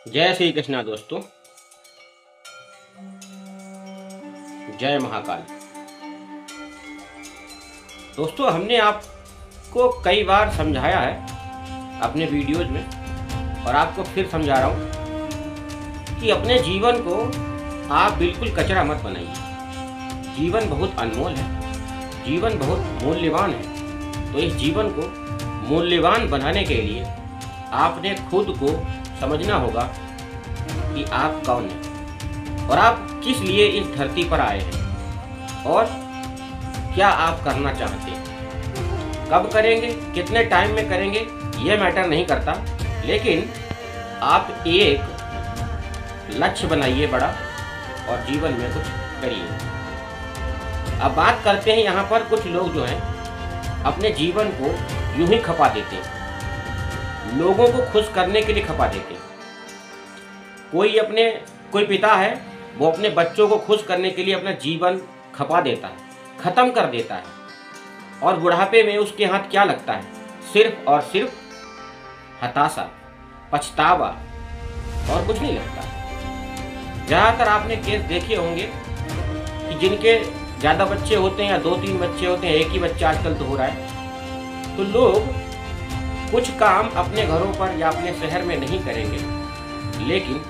जय श्री कृष्णा दोस्तों। जय महाकाल। दोस्तों, हमने आपको कई बार समझाया है अपने वीडियोज में और आपको फिर समझा रहा हूँ कि अपने जीवन को आप बिल्कुल कचरा मत बनाइए। जीवन बहुत अनमोल है, जीवन बहुत मूल्यवान है। तो इस जीवन को मूल्यवान बनाने के लिए आपने खुद को समझना होगा कि आप कौन हैं और आप किस लिए इस धरती पर आए हैं और क्या आप करना चाहते हैं। कब करेंगे, कितने टाइम में करेंगे, ये मैटर नहीं करता, लेकिन आप एक लक्ष्य बनाइए बड़ा और जीवन में कुछ करिए। अब बात करते हैं, यहाँ पर कुछ लोग जो हैं अपने जीवन को यूं ही खपा देते हैं, लोगों को खुश करने के लिए खपा देते हैं। कोई पिता है, वो अपने बच्चों को खुश करने के लिए अपना जीवन खपा देता है, खत्म कर देता है, और बुढ़ापे में उसके हाथ क्या लगता है? सिर्फ और सिर्फ हताशा, पछतावा और कुछ नहीं लगता। ज़्यादातर आपने केस देखे होंगे कि जिनके ज़्यादा बच्चे होते हैं या 2-3 बच्चे होते हैं, एक ही बच्चा आजकल तो हो रहा है, तो लोग कुछ काम अपने घरों पर या अपने शहर में नहीं करेंगे, लेकिन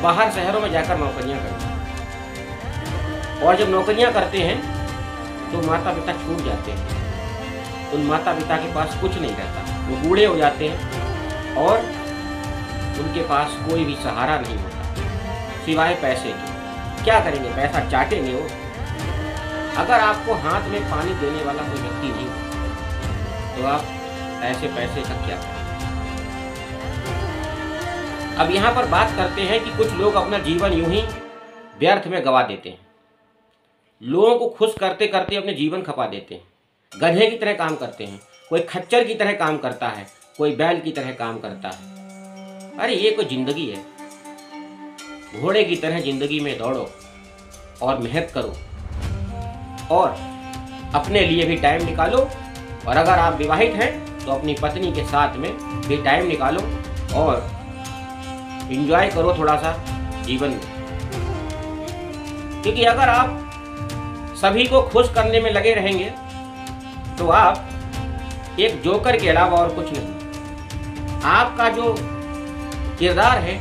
बाहर शहरों में जाकर नौकरियां करेंगे। और जब नौकरियां करते हैं तो माता पिता छूट जाते हैं, उन माता पिता के पास कुछ नहीं रहता, वो बूढ़े हो जाते हैं और उनके पास कोई भी सहारा नहीं होता सिवाय पैसे के। क्या करेंगे? पैसा चाटेंगे वो। अगर आपको हाथ में पानी देने वाला कोई व्यक्ति नहीं तो आप ऐसे पैसे का क्या करें? अब यहाँ पर बात करते हैं कि कुछ लोग अपना जीवन यूं ही व्यर्थ में गवा देते हैं, लोगों को खुश करते करते अपने जीवन खपा देते हैं। गधे की तरह काम करते हैं, कोई खच्चर की तरह काम करता है, कोई बैल की तरह काम करता है। अरे ये कोई जिंदगी है? घोड़े की तरह जिंदगी में दौड़ो और मेहनत करो और अपने लिए भी टाइम निकालो, और अगर आप विवाहित हैं तो अपनी पत्नी के साथ में भी टाइम निकालो और एंजॉय करो थोड़ा सा जीवन में। क्योंकि अगर आप सभी को खुश करने में लगे रहेंगे तो आप एक जोकर के अलावा और कुछ नहीं। आपका जो किरदार है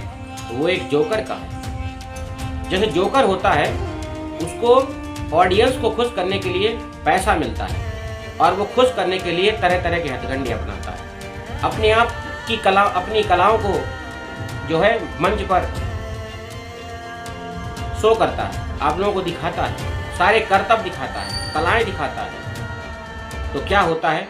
वो एक जोकर का है। जैसे जोकर होता है, उसको ऑडियंस को खुश करने के लिए पैसा मिलता है और वो खुश करने के लिए तरह तरह के हथकंडे अपनाता है। अपने आप की कला, अपनी कलाओं को जो है मंच पर शो करता है, आप लोगों को दिखाता है, सारे करतब दिखाता है, कलाएं दिखाता है। तो क्या होता है?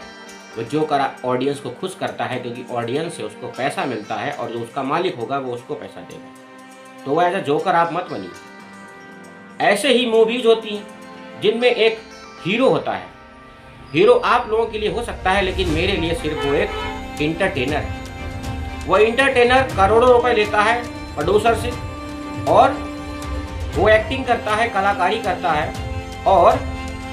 वो जो करा ऑडियंस को खुश करता है, क्योंकि ऑडियंस से उसको पैसा मिलता है और जो उसका मालिक होगा वो उसको पैसा देगा। तो वो ऐसा जोकर आप मत बनिए। ऐसे ही मूवीज होती हैं जिनमें एक हीरो होता है। हीरो आप लोगों के लिए हो सकता है, लेकिन मेरे लिए सिर्फ वो एक इंटरटेनर है। वो इंटरटेनर करोड़ों रुपए लेता है प्रोड्यूसर से, और वो एक्टिंग करता है, कलाकारी करता है और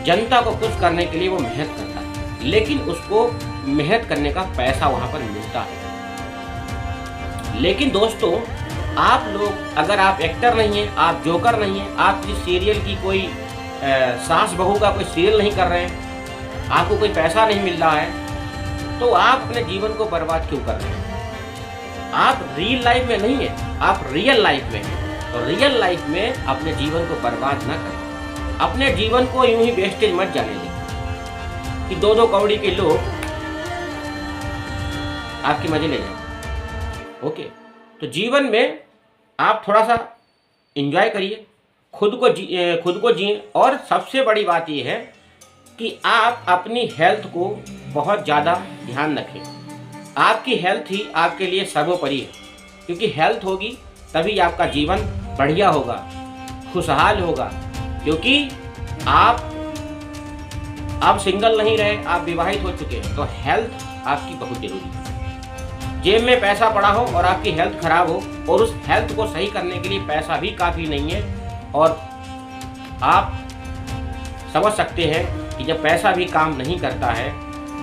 जनता को खुश करने के लिए वो मेहनत करता है, लेकिन उसको मेहनत करने का पैसा वहाँ पर मिलता है। लेकिन दोस्तों, आप लोग, अगर आप एक्टर नहीं हैं, आप जोकर नहीं हैं, आप किसी सीरियल की कोई सास बहू का कोई सीरियल नहीं कर रहे हैं, आपको कोई पैसा नहीं मिल रहा है, तो आप अपने जीवन को बर्बाद क्यों कर रहे हैं? आप रियल लाइफ में नहीं है, आप रियल लाइफ में हैं। तो रियल लाइफ में अपने जीवन को बर्बाद ना करें। अपने जीवन को यूं ही वेस्टेज मत जाने दें कि 2-2 कौड़ी के लोग आपके मजे ले जाएं। ओके, तो जीवन में आप थोड़ा सा एंजॉय करिए, खुद को जिए। और सबसे बड़ी बात यह है कि आप अपनी हेल्थ को बहुत ज़्यादा ध्यान रखें। आपकी हेल्थ ही आपके लिए सर्वोपरि है, क्योंकि हेल्थ होगी तभी आपका जीवन बढ़िया होगा, खुशहाल होगा। क्योंकि आप सिंगल नहीं रहे, आप विवाहित हो चुके हैं, तो हेल्थ आपकी बहुत जरूरी है। जेब में पैसा पड़ा हो और आपकी हेल्थ खराब हो, और उस हेल्थ को सही करने के लिए पैसा भी काफ़ी नहीं है, और आप समझ सकते हैं कि जब पैसा भी काम नहीं करता है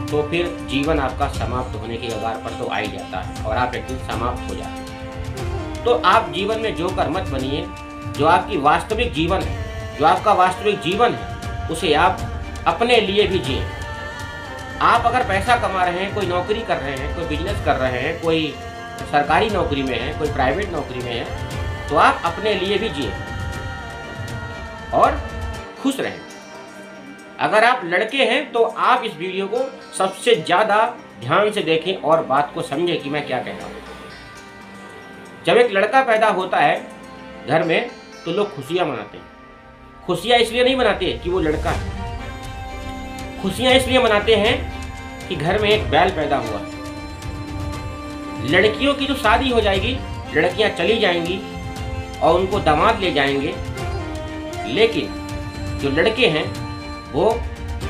तो फिर जीवन आपका समाप्त होने की कगार पर तो आ ही जाता है और आप एक दिन समाप्त हो जाते हैं। तो आप जीवन में जोकर मत बनिए। जो आपकी वास्तविक जीवन है, जो आपका वास्तविक जीवन है, उसे आप अपने लिए भी जिए। आप अगर पैसा कमा रहे हैं, कोई नौकरी कर रहे हैं, कोई बिजनेस कर रहे हैं, कोई सरकारी नौकरी में है, कोई प्राइवेट नौकरी में है, तो आप अपने लिए भी जिए और खुश रहें। अगर आप लड़के हैं तो आप इस वीडियो को सबसे ज़्यादा ध्यान से देखें और बात को समझें कि मैं क्या कह रहा हूँ। जब एक लड़का पैदा होता है घर में तो लोग खुशियाँ मनाते हैं। खुशियाँ इसलिए नहीं मनाते कि वो लड़का है, खुशियाँ इसलिए मनाते हैं कि घर में एक बैल पैदा हुआ। लड़कियों की जो शादी हो जाएगी, लड़कियाँ चली जाएंगी और उनको दामाद ले जाएंगे, लेकिन जो लड़के हैं वो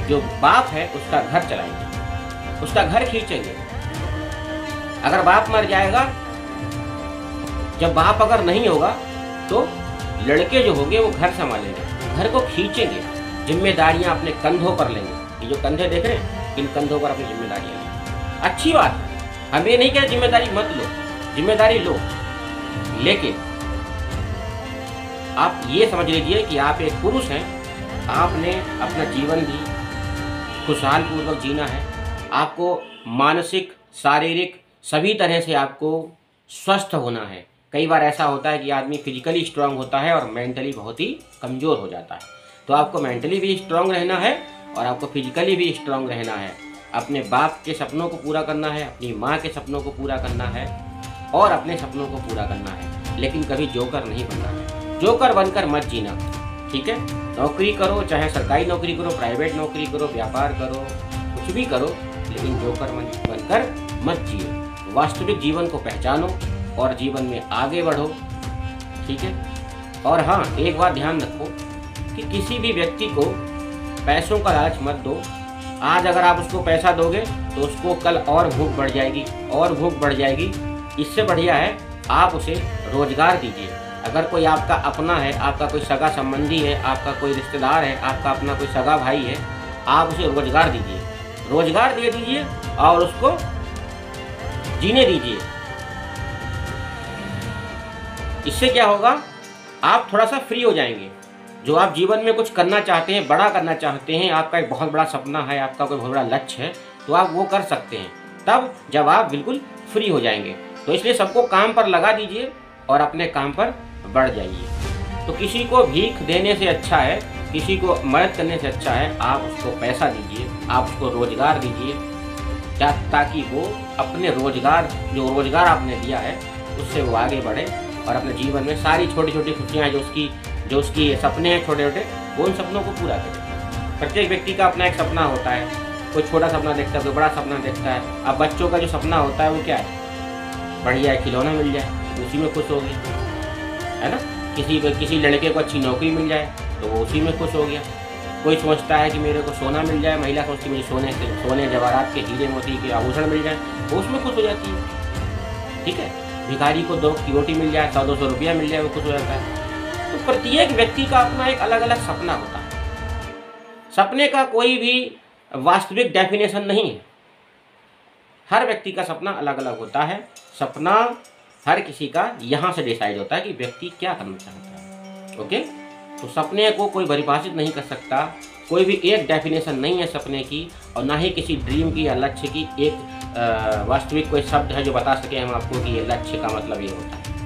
जो बाप है उसका घर चलाएंगे, उसका घर खींचेंगे। अगर बाप मर जाएगा, जब बाप अगर नहीं होगा तो लड़के जो होंगे वो घर संभालेंगे, घर को खींचेंगे, जिम्मेदारियां अपने कंधों पर लेंगे। ये जो कंधे देख रहे हैं, इन कंधों पर अपनी जिम्मेदारियां लेंगे। अच्छी बात है, हम ये नहीं कह जिम्मेदारी मत लो, जिम्मेदारी लो, लेकिन आप ये समझ लीजिए कि आप एक पुरुष हैं, आपने अपना जीवन भी खुशहाल पूर्वक जीना है। आपको मानसिक, शारीरिक सभी तरह से आपको स्वस्थ होना है। कई बार ऐसा होता है कि आदमी फिजिकली स्ट्रांग होता है और मेंटली बहुत ही कमज़ोर हो जाता है। तो आपको मेंटली भी स्ट्रांग रहना है और आपको फिजिकली भी स्ट्रांग रहना है। अपने बाप के सपनों को पूरा करना है, अपनी माँ के सपनों को पूरा करना है और अपने सपनों को पूरा करना है, लेकिन कभी जोकर नहीं बनना है। जोकर बनकर मत जीना, ठीक है। नौकरी करो, चाहे सरकारी नौकरी करो, प्राइवेट नौकरी करो, व्यापार करो, कुछ भी करो, लेकिन जोकर बनकर मत जियो। वास्तविक जीवन को पहचानो और जीवन में आगे बढ़ो, ठीक है। और हाँ, एक बात ध्यान रखो कि किसी भी व्यक्ति को पैसों का लालच मत दो। आज अगर आप उसको पैसा दोगे तो उसको कल और भूख बढ़ जाएगी और भूख बढ़ जाएगी। इससे बढ़िया है आप उसे रोजगार दीजिए। अगर कोई आपका अपना है, आपका कोई सगा संबंधी है, आपका कोई रिश्तेदार है, आपका अपना कोई सगा भाई है, आप उसे रोजगार दीजिए, रोजगार दे दीजिए और उसको जीने दीजिए। इससे क्या होगा, आप थोड़ा सा फ्री हो जाएंगे। जो आप जीवन में कुछ करना चाहते हैं, बड़ा करना चाहते हैं, आपका एक बहुत बड़ा सपना है, आपका कोई बहुत बड़ा लक्ष्य है, तो आप वो कर सकते हैं तब जब आप बिल्कुल फ्री हो जाएंगे। तो इसलिए सबको काम पर लगा दीजिए और अपने काम पर बढ़ जाइए। तो किसी को भीख देने से अच्छा है, किसी को मदद करने से अच्छा है आप उसको पैसा दीजिए, आप उसको रोजगार दीजिए, ताकि वो अपने रोजगार, जो रोजगार आपने दिया है उससे वो आगे बढ़े और अपने जीवन में सारी छोटी छोटी खुशियाँ जो उसकी सपने हैं छोटे छोटे, वो उन सपनों को पूरा करें। प्रत्येक व्यक्ति का अपना एक सपना होता है, कोई छोटा सपना देखता है, कोई बड़ा सपना देखता है। अब बच्चों का जो सपना होता है वो क्या है, बढ़िया खिलौना मिल जाए, उसी में खुश हो गया, है ना। किसी लड़के को अच्छी नौकरी मिल जाए तो वो उसी में खुश हो गया। कोई सोचता है कि मेरे को सोना मिल जाए, महिला सोचती है मुझे सोने जवाहरात के हीरे मोती के आभूषण मिल जाए, वो उसमें खुश हो जाती है, ठीक है। भिखारी को 2 की रोटी मिल जाए, 100-200 रुपया मिल जाए, वो खुश हो जाता है। तो प्रत्येक व्यक्ति का अपना एक अलग अलग सपना होता है। सपने का कोई भी वास्तविक डेफिनेशन नहीं है, हर व्यक्ति का सपना अलग अलग होता है। सपना हर किसी का यहाँ से डिसाइड होता है कि व्यक्ति क्या करना चाहता है, ओके। तो सपने को कोई परिभाषित नहीं कर सकता, कोई भी एक डेफिनेशन नहीं है सपने की, और ना ही किसी ड्रीम की या लक्ष्य की एक वास्तविक कोई शब्द है जो बता सके हम आपको कि ये लक्ष्य का मतलब ये होता है।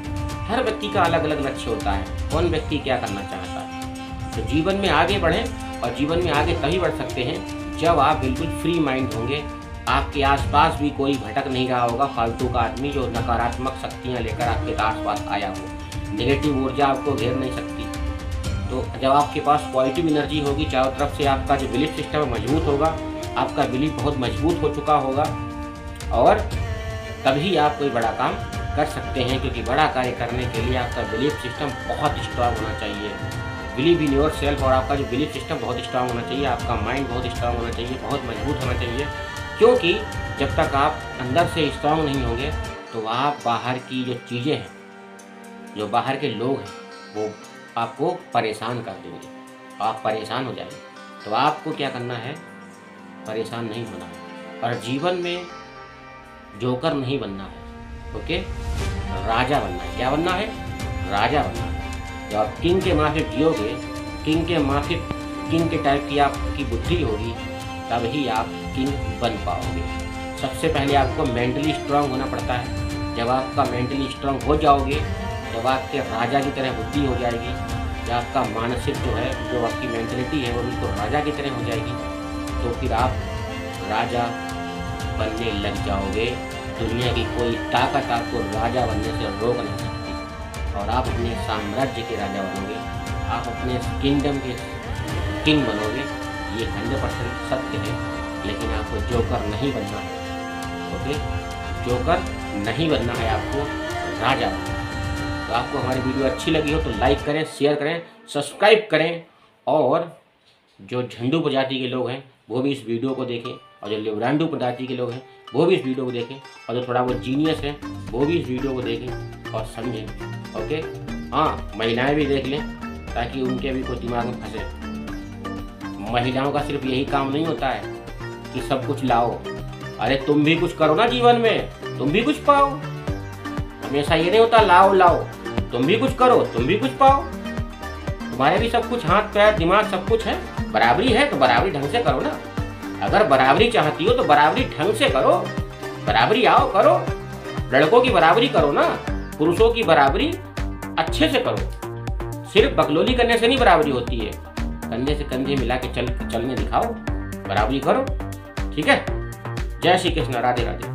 हर व्यक्ति का अलग अलग लक्ष्य होता है, कौन व्यक्ति क्या करना चाहता है। तो जीवन में आगे बढ़ें, और जीवन में आगे तभी बढ़ सकते हैं जब आप बिल्कुल फ्री माइंड होंगे। आपके आसपास भी कोई भटक नहीं रहा होगा फालतू का आदमी जो नकारात्मक शक्तियाँ लेकर आपके आसपास आया हो। नेगेटिव ऊर्जा आपको घेर नहीं सकती। तो जब आपके पास पॉजिटिव एनर्जी होगी चारों तरफ से, आपका जो बिलीफ सिस्टम मजबूत होगा, आपका बिलीफ बहुत मजबूत हो चुका होगा, और तभी आप कोई बड़ा काम कर सकते हैं। क्योंकि बड़ा कार्य करने के लिए आपका बिलीफ सिस्टम बहुत स्ट्रांग होना चाहिए। बिलीव इन योर सेल्फ, और आपका जो बिलीफ सिस्टम बहुत स्ट्रांग होना चाहिए, आपका माइंड बहुत स्ट्रांग होना चाहिए, बहुत मजबूत होना चाहिए। क्योंकि जब तक आप अंदर से स्ट्रांग नहीं होंगे तो आप बाहर की जो चीज़ें हैं, जो बाहर के लोग हैं, वो आपको परेशान कर देंगे, आप परेशान हो जाएंगे। तो आपको क्या करना है, परेशान नहीं होना है। और जीवन में जोकर नहीं बनना है, ओके, राजा बनना है। क्या बनना है? राजा बनना है। जब आप किंग के माफिक जियोगे, किंग के टाइप की आपकी बुद्धि होगी, तब ही आप किंग बन पाओगे। सबसे पहले आपको मेंटली स्ट्रांग होना पड़ता है। जब आपका मेंटली स्ट्रांग हो जाओगे, जब आपके राजा की तरह बुद्धि हो जाएगी, जब आपका मानसिक जो आपकी मेंटलिटी है वो बिल्कुल राजा की तरह हो जाएगी, तो फिर आप राजा बनने लग जाओगे। दुनिया की कोई ताकत आपको राजा बनने से रोक नहीं सकती और आप अपने साम्राज्य के राजा बनोगे, आप अपने किंगडम के किंग बनोगे। ये 100% सत्य है। लेकिन आपको जोकर नहीं बनना है, ओके, जोकर नहीं बनना है, आपको राजा बनना है। तो आपको हमारी वीडियो अच्छी लगी हो तो लाइक करें, शेयर करें, सब्सक्राइब करें, और जो झंडू प्रजाति के लोग हैं वो भी इस वीडियो को देखें, और जो लिब्रांडू प्रजाति के लोग हैं वो भी इस वीडियो को देखें, और जो थोड़ा बहुत जीनियस है वो भी इस वीडियो को देखें और समझें, ओके। हाँ, महिलाएं भी देख लें ताकि उनके भी कोई दिमाग में फंसे। महिलाओं का सिर्फ यही काम नहीं होता है कि सब कुछ लाओ, अरे तुम भी कुछ करो ना जीवन में, तुम भी कुछ पाओ। हमेशा ये नहीं होता लाओ लाओ, तुम भी कुछ करो, तुम भी कुछ पाओ। तुम्हारे भी सब कुछ, हाथ पैर दिमाग सब कुछ है। बराबरी है तो बराबरी ढंग से करो ना। अगर बराबरी चाहती हो तो बराबरी ढंग से करो, बराबरी आओ करो। लड़कों की बराबरी करो ना, पुरुषों की बराबरी अच्छे से करो। सिर्फ बकलोली करने से नहीं बराबरी होती है, कंधे से कंधे मिला के चलने दिखाओ, बराबरी करो, ठीक है। जय श्री कृष्ण, राधे राधे।